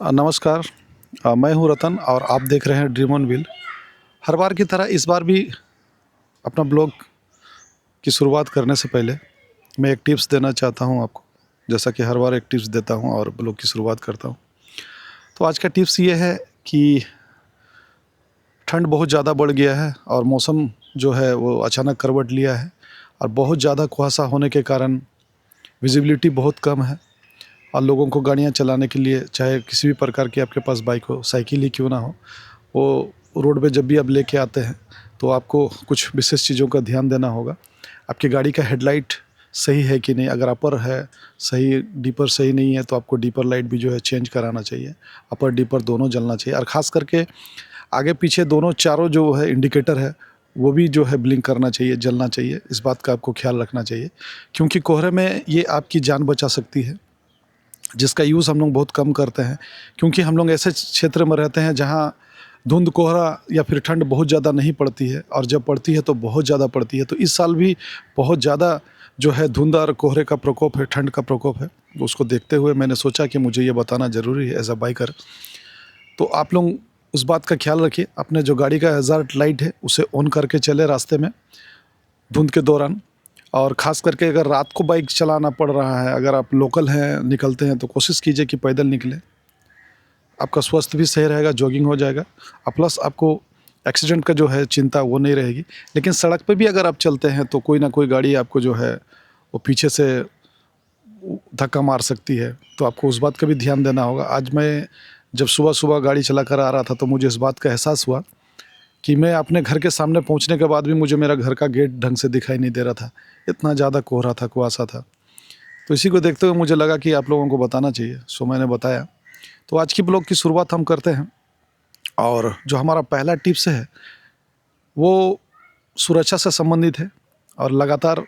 नमस्कार। मैं हूँ रतन और आप देख रहे हैं ड्रीम ऑन व्हील। हर बार की तरह इस बार भी अपना ब्लॉग की शुरुआत करने से पहले मैं एक टिप्स देना चाहता हूँ आपको। जैसा कि हर बार एक टिप्स देता हूँ और ब्लॉग की शुरुआत करता हूँ। तो आज का टिप्स ये है कि ठंड बहुत ज़्यादा बढ़ गया है और मौसम जो है वो अचानक करवट लिया है और बहुत ज़्यादा कुहासा होने के कारण विजिबिलिटी बहुत कम है और लोगों को गाड़ियाँ चलाने के लिए, चाहे किसी भी प्रकार की आपके पास बाइक हो, साइकिल ही क्यों ना हो, वो रोड पे जब भी आप लेके आते हैं तो आपको कुछ विशेष चीज़ों का ध्यान देना होगा। आपकी गाड़ी का हेडलाइट सही है कि नहीं, अगर अपर है सही, डीपर सही नहीं है तो आपको डीपर लाइट भी जो है चेंज कराना चाहिए। अपर डीपर दोनों जलना चाहिए और ख़ास करके आगे पीछे दोनों चारों जो है इंडिकेटर है वो भी जो है ब्लिंक करना चाहिए, जलना चाहिए। इस बात का आपको ख्याल रखना चाहिए क्योंकि कोहरे में ये आपकी जान बचा सकती है, जिसका यूज़ हम लोग बहुत कम करते हैं क्योंकि हम लोग ऐसे क्षेत्र में रहते हैं जहाँ धुंध, कोहरा या फिर ठंड बहुत ज़्यादा नहीं पड़ती है और जब पड़ती है तो बहुत ज़्यादा पड़ती है। तो इस साल भी बहुत ज़्यादा जो है धुंध और कोहरे का प्रकोप है, ठंड का प्रकोप है। उसको देखते हुए मैंने सोचा कि मुझे ये बताना ज़रूरी है एज अ बाइकर। तो आप लोग उस बात का ख्याल रखिए, अपने जो गाड़ी का हज़ार्ड लाइट है उसे ऑन करके चले रास्ते में धुंध के दौरान। और ख़ास करके अगर रात को बाइक चलाना पड़ रहा है, अगर आप लोकल हैं, निकलते हैं, तो कोशिश कीजिए कि पैदल निकलें। आपका स्वास्थ्य भी सही रहेगा, जॉगिंग हो जाएगा और प्लस आपको एक्सीडेंट का जो है चिंता वो नहीं रहेगी। लेकिन सड़क पे भी अगर आप चलते हैं तो कोई ना कोई गाड़ी आपको जो है वो पीछे से धक्का मार सकती है, तो आपको उस बात का भी ध्यान देना होगा। आज मैं जब सुबह-सुबह गाड़ी चलाकर आ रहा था तो मुझे इस बात का एहसास हुआ कि मैं अपने घर के सामने पहुंचने के बाद भी मुझे मेरा घर का गेट ढंग से दिखाई नहीं दे रहा था। इतना ज़्यादा कोहरा था, कुहासा था। तो इसी को देखते हुए मुझे लगा कि आप लोगों को बताना चाहिए, सो मैंने बताया। तो आज की ब्लॉग की शुरुआत हम करते हैं और जो हमारा पहला टिप्स है वो सुरक्षा से संबंधित है और लगातार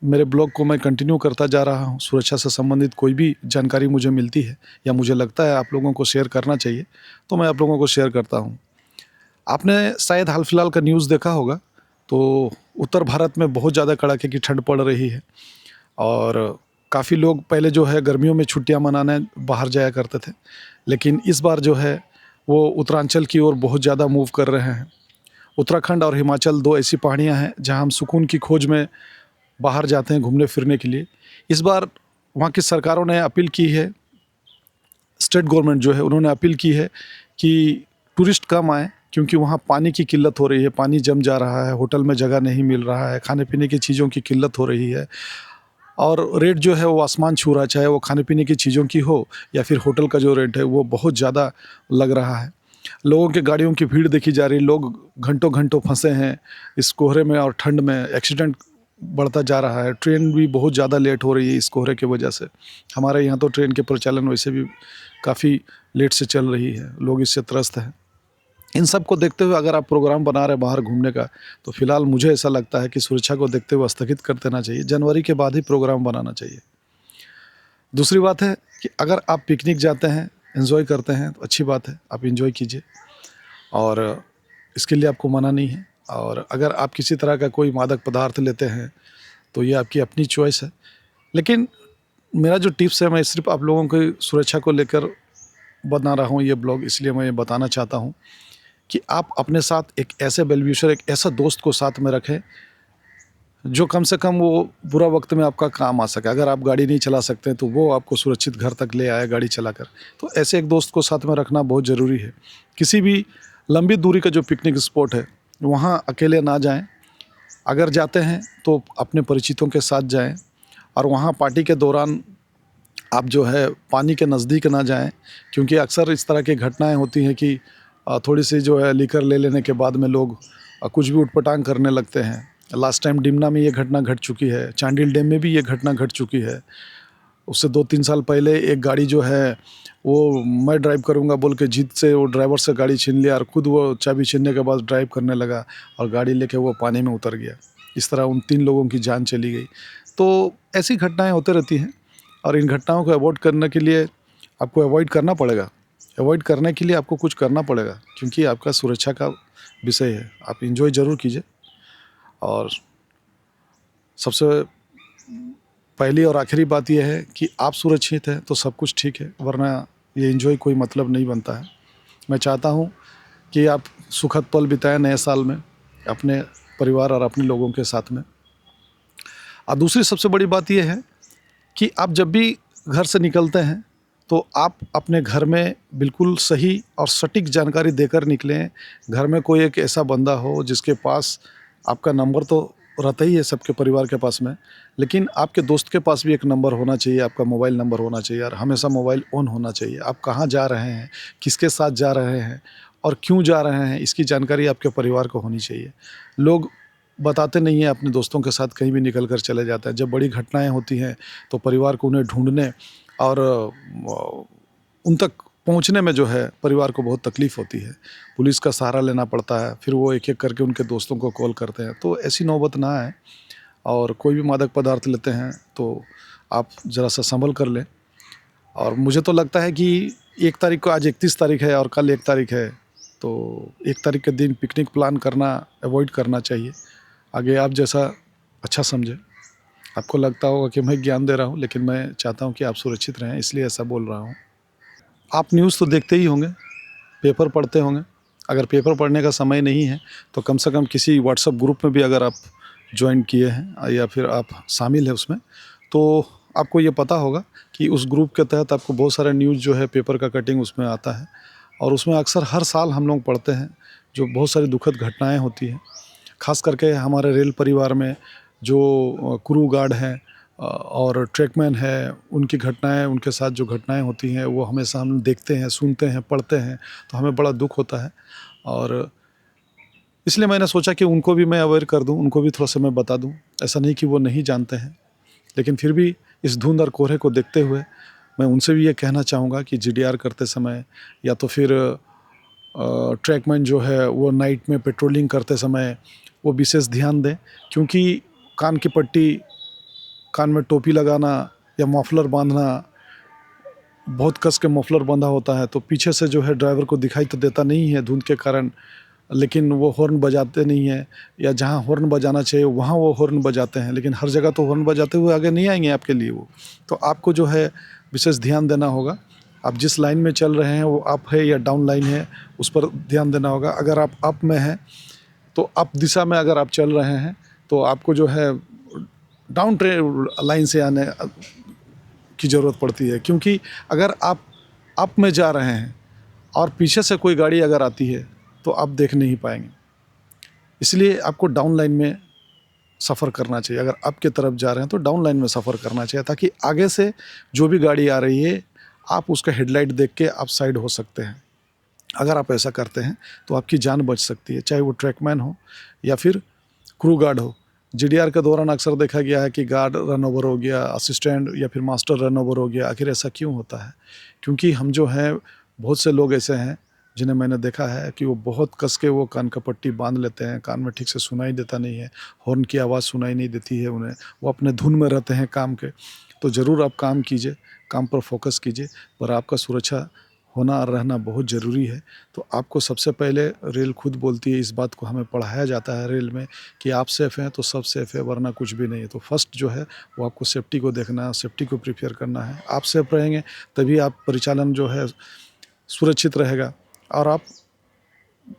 मेरे ब्लॉग को मैं कंटिन्यू करता जा रहा हूँ। सुरक्षा से संबंधित कोई भी जानकारी मुझे मिलती है या मुझे लगता है आप लोगों को शेयर करना चाहिए तो मैं आप लोगों को शेयर करता हूँ। आपने शायद हाल फिलहाल का न्यूज़ देखा होगा, तो उत्तर भारत में बहुत ज़्यादा कड़ाके की ठंड पड़ रही है और काफ़ी लोग पहले जो है गर्मियों में छुट्टियां मनाने बाहर जाया करते थे, लेकिन इस बार जो है वो उत्तरांचल की ओर बहुत ज़्यादा मूव कर रहे हैं। उत्तराखंड और हिमाचल दो ऐसी पहाड़ियां हैं जहां हम सुकून की खोज में बाहर जाते हैं घूमने फिरने के लिए। इस बार वहाँ की सरकारों ने अपील की है, स्टेट गवर्नमेंट जो है उन्होंने अपील की है कि टूरिस्ट कम आएँ क्योंकि वहाँ पानी की किल्लत हो रही है, पानी जम जा रहा है, होटल में जगह नहीं मिल रहा है, खाने पीने की चीज़ों की किल्लत हो रही है और रेट जो है वो आसमान छू रहा है, चाहे वो खाने पीने की चीज़ों की हो या फिर होटल का जो रेट है वो बहुत ज़्यादा लग रहा है। लोगों की गाड़ियों की भीड़ देखी जा रही है, लोग घंटों-घंटों फँसे हैं इस कोहरे में और ठंड में, एक्सीडेंट बढ़ता जा रहा है। ट्रेन भी बहुत ज़्यादा लेट हो रही है इस कोहरे की वजह से। हमारे यहाँ तो ट्रेन के परिचालन वैसे भी काफ़ी लेट से चल रही है, लोग इससे त्रस्त हैं। इन सब को देखते हुए अगर आप प्रोग्राम बना रहे हैं बाहर घूमने का, तो फिलहाल मुझे ऐसा लगता है कि सुरक्षा को देखते हुए स्थगित कर देना चाहिए। जनवरी के बाद ही प्रोग्राम बनाना चाहिए। दूसरी बात है कि अगर आप पिकनिक जाते हैं, एंजॉय करते हैं, तो अच्छी बात है, आप एंजॉय कीजिए और इसके लिए आपको मना नहीं है। और अगर आप किसी तरह का कोई मादक पदार्थ लेते हैं तो ये आपकी अपनी चॉइस है। लेकिन मेरा जो टिप्स है, मैं सिर्फ आप लोगों की सुरक्षा को लेकर बना रहा हूँ ये ब्लॉग, इसलिए मैं ये बताना चाहता हूँ कि आप अपने साथ एक ऐसे वेल-विशर, एक ऐसा दोस्त को साथ में रखें जो कम से कम वो बुरा वक्त में आपका काम आ सके। अगर आप गाड़ी नहीं चला सकते हैं तो वो आपको सुरक्षित घर तक ले आए गाड़ी चलाकर। तो ऐसे एक दोस्त को साथ में रखना बहुत ज़रूरी है। किसी भी लंबी दूरी का जो पिकनिक स्पॉट है वहाँ अकेले ना जाएं। अगर जाते हैं तो अपने परिचितों के साथ जाएं और वहाँ पार्टी के दौरान आप जो है पानी के नज़दीक ना जाएं, क्योंकि अक्सर इस तरह की घटनाएं होती हैं कि थोड़ी सी जो है लीकर ले लेने के बाद में लोग कुछ भी उटपटांग करने लगते हैं। लास्ट टाइम डिमना में ये घटना घट चुकी है, चांडिल डैम में भी ये घटना घट चुकी है। उससे 2-3 साल पहले एक गाड़ी जो है वो मैं ड्राइव करूंगा बोल के जिद से वो ड्राइवर से गाड़ी छीन लिया और खुद वो चाबी छीनने के बाद ड्राइव करने लगा और गाड़ी लेके वो पानी में उतर गया। इस तरह उन 3 लोगों की जान चली गई। तो ऐसी घटनाएं होती रहती हैं और इन घटनाओं को अवॉइड करने के लिए आपको अवॉइड करना पड़ेगा। अवॉइड करने के लिए आपको कुछ करना पड़ेगा क्योंकि आपका सुरक्षा का विषय है। आप एंजॉय ज़रूर कीजिए और सबसे पहली और आखिरी बात यह है कि आप सुरक्षित हैं तो सब कुछ ठीक है, वरना ये एंजॉय कोई मतलब नहीं बनता है। मैं चाहता हूँ कि आप सुखद पल बिताएं नए साल में अपने परिवार और अपने लोगों के साथ में। और दूसरी सबसे बड़ी बात ये है कि आप जब भी घर से निकलते हैं तो आप अपने घर में बिल्कुल सही और सटीक जानकारी देकर निकलें। घर में कोई एक ऐसा बंदा हो जिसके पास आपका नंबर तो रहता ही है सबके परिवार के पास में, लेकिन आपके दोस्त के पास भी एक नंबर होना चाहिए, आपका मोबाइल नंबर होना चाहिए और हमेशा मोबाइल ऑन होना चाहिए। आप कहाँ जा रहे हैं, किसके साथ जा रहे हैं और क्यों जा रहे हैं, इसकी जानकारी आपके परिवार को होनी चाहिए। लोग बताते नहीं हैं, अपने दोस्तों के साथ कहीं भी निकल कर चले जाते हैं। जब बड़ी घटनाएं होती हैं तो परिवार को उन्हें ढूंढने और उन तक पहुंचने में जो है परिवार को बहुत तकलीफ़ होती है। पुलिस का सहारा लेना पड़ता है, फिर वो एक-एक करके उनके दोस्तों को कॉल करते हैं। तो ऐसी नौबत ना आए और कोई भी मादक पदार्थ लेते हैं तो आप ज़रा-सा संभल कर लें। और मुझे तो लगता है कि 1 तारीख को, आज 31 तारीख है और कल 1 तारीख है, तो 1 तारीख के दिन पिकनिक प्लान करना अवॉइड करना चाहिए। आगे आप जैसा अच्छा समझें। आपको लगता होगा कि मैं ज्ञान दे रहा हूँ, लेकिन मैं चाहता हूँ कि आप सुरक्षित रहें, इसलिए ऐसा बोल रहा हूँ। आप न्यूज़ तो देखते ही होंगे, पेपर पढ़ते होंगे। अगर पेपर पढ़ने का समय नहीं है तो कम से कम किसी व्हाट्सएप ग्रुप में भी अगर आप जॉइन किए हैं या फिर आप शामिल हैं उसमें, तो आपको ये पता होगा कि उस ग्रुप के तहत आपको बहुत सारा न्यूज़ जो है पेपर का कटिंग उसमें आता है। और उसमें अक्सर हर साल हम लोग पढ़ते हैं जो बहुत सारी दुखद घटनाएँ होती हैं। ख़ास करके हमारे रेल परिवार में जो क्रू गार्ड हैं और ट्रैकमैन है, उनकी घटनाएँ, उनके साथ जो घटनाएँ होती हैं वो हमेशा हम देखते हैं, सुनते हैं, पढ़ते हैं, तो हमें बड़ा दुःख होता है। और इसलिए मैंने सोचा कि उनको भी मैं अवेयर कर दूँ, उनको भी थोड़ा-सा मैं बता दूँ। ऐसा नहीं कि वो नहीं जानते हैं, लेकिन फिर भी इस धुंध और कोहरे को देखते हुए मैं उनसे भी ये कहना चाहूँगा कि जीडीआर करते समय या तो फिर ट्रैकमैन जो है वो नाइट में पेट्रोलिंग करते समय वो विशेष ध्यान दें। क्योंकि कान की पट्टी, कान में टोपी लगाना या मफलर बांधना, बहुत कस के मफलर बंधा होता है तो पीछे से जो है ड्राइवर को दिखाई तो देता नहीं है धुंध के कारण, लेकिन वो हॉर्न बजाते नहीं हैं, या जहाँ हॉर्न बजाना चाहिए वहाँ वो हॉर्न बजाते हैं, लेकिन हर जगह तो हॉर्न बजाते हुए आगे नहीं आएंगे आपके लिए वो। तो आपको जो है विशेष ध्यान देना होगा। आप जिस लाइन में चल रहे हैं वो अप है या डाउन लाइन है, उस पर ध्यान देना होगा। अगर आप अप में हैं तो अप दिशा में अगर आप चल रहे हैं तो आपको जो है डाउन लाइन से आने की ज़रूरत पड़ती है। क्योंकि अगर आप अप में जा रहे हैं और पीछे से कोई गाड़ी अगर आती है तो आप देख नहीं पाएंगे। इसलिए आपको डाउन लाइन में सफ़र करना चाहिए। अगर अप की तरफ जा रहे हैं तो डाउन लाइन में सफ़र करना चाहिए, ताकि आगे से जो भी गाड़ी आ रही है आप उसका हेडलाइट देख के आप साइड हो सकते हैं। अगर आप ऐसा करते हैं तो आपकी जान बच सकती है, चाहे वो ट्रैकमैन हो या फिर क्रू गार्ड हो। जीडीआर के दौरान अक्सर देखा गया है कि गार्ड रन ओवर हो गया, असिस्टेंट या फिर मास्टर रन ओवर हो गया। आखिर ऐसा क्यों होता है? क्योंकि हम जो हैं, बहुत से लोग ऐसे हैं जिन्हें मैंने देखा है कि वो बहुत कस के वो कान का पट्टी बांध लेते हैं, कान में ठीक से सुनाई देता नहीं है, हॉर्न की आवाज़ सुनाई नहीं देती है उन्हें, वो अपने धुन में रहते हैं काम के। तो ज़रूर आप काम कीजिए, काम पर फोकस कीजिए, पर आपका सुरक्षा होना और रहना बहुत ज़रूरी है। तो आपको सबसे पहले रेल खुद बोलती है, इस बात को हमें पढ़ाया जाता है रेल में कि आप सेफ़ हैं तो सब सेफ़ है, वरना कुछ भी नहीं है। तो फर्स्ट जो है वो आपको सेफ्टी को देखना है, सेफ्टी को प्रिपेयर करना है। आप सेफ़ रहेंगे तभी आप परिचालन जो है सुरक्षित रहेगा और आप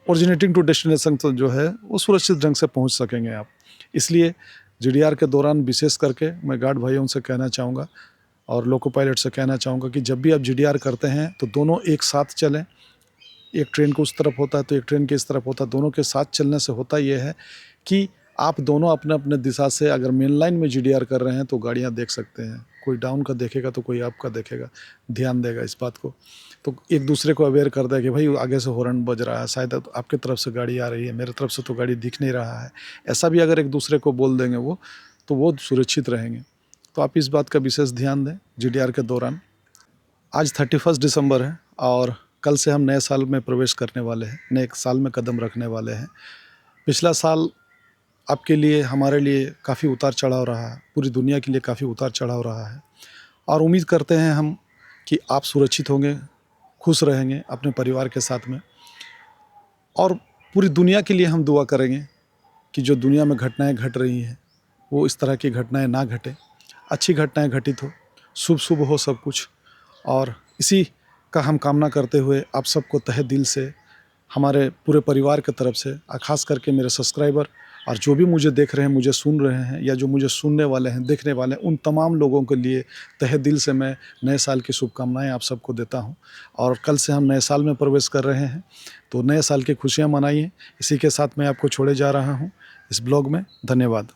ओरिजिनेटिंग टू डेस्टिनेशन तो जो है वो सुरक्षित ढंग से पहुंच सकेंगे आप। इसलिए जीडीआर के दौरान विशेष करके मैं गार्ड भाइयों से कहना चाहूँगा और लोको पायलट से कहना चाहूँगा कि जब भी आप जीडीआर करते हैं तो दोनों एक साथ चलें। एक ट्रेन को उस तरफ होता है तो एक ट्रेन के इस तरफ होता है, दोनों के साथ चलने से होता ये है कि आप दोनों अपने अपने दिशा से अगर मेन लाइन में जीडीआर कर रहे हैं तो गाड़ियाँ देख सकते हैं। कोई डाउन का देखेगा तो कोई अप का देखेगा, ध्यान देगा इस बात को। तो एक दूसरे को अवेयर कर दे कि भाई आगे से हॉर्न बज रहा है, शायद आपकी तरफ से गाड़ी आ रही है, मेरे तरफ से तो गाड़ी दिख नहीं रहा है। ऐसा भी अगर एक दूसरे को बोल देंगे वो, तो वो सुरक्षित रहेंगे। तो आप इस बात का विशेष ध्यान दें जीडीआर के दौरान। आज 31 दिसंबर है और कल से हम नए साल में प्रवेश करने वाले हैं, नए एक साल में कदम रखने वाले हैं। पिछला साल आपके लिए, हमारे लिए काफ़ी उतार चढ़ाव रहा है, पूरी दुनिया के लिए काफ़ी उतार चढ़ाव रहा है और उम्मीद करते हैं हम कि आप सुरक्षित होंगे, खुश रहेंगे अपने परिवार के साथ में। और पूरी दुनिया के लिए हम दुआ करेंगे कि जो दुनिया में घटनाएं घट रही हैं वो इस तरह की घटनाएं ना घटें, अच्छी घटनाएं घटित हो, शुभ शुभ हो सब कुछ। और इसी का हम कामना करते हुए आप सबको तहे दिल से, हमारे पूरे परिवार की तरफ से और ख़ास करके मेरे सब्सक्राइबर और जो भी मुझे देख रहे हैं, मुझे सुन रहे हैं या जो मुझे सुनने वाले हैं, देखने वाले हैं, उन तमाम लोगों के लिए तहे दिल से मैं नए साल की शुभकामनाएं आप सबको देता हूं। और कल से हम नए साल में प्रवेश कर रहे हैं, तो नए साल की खुशियां मनाइए। इसी के साथ मैं आपको छोड़े जा रहा हूं इस ब्लॉग में। धन्यवाद।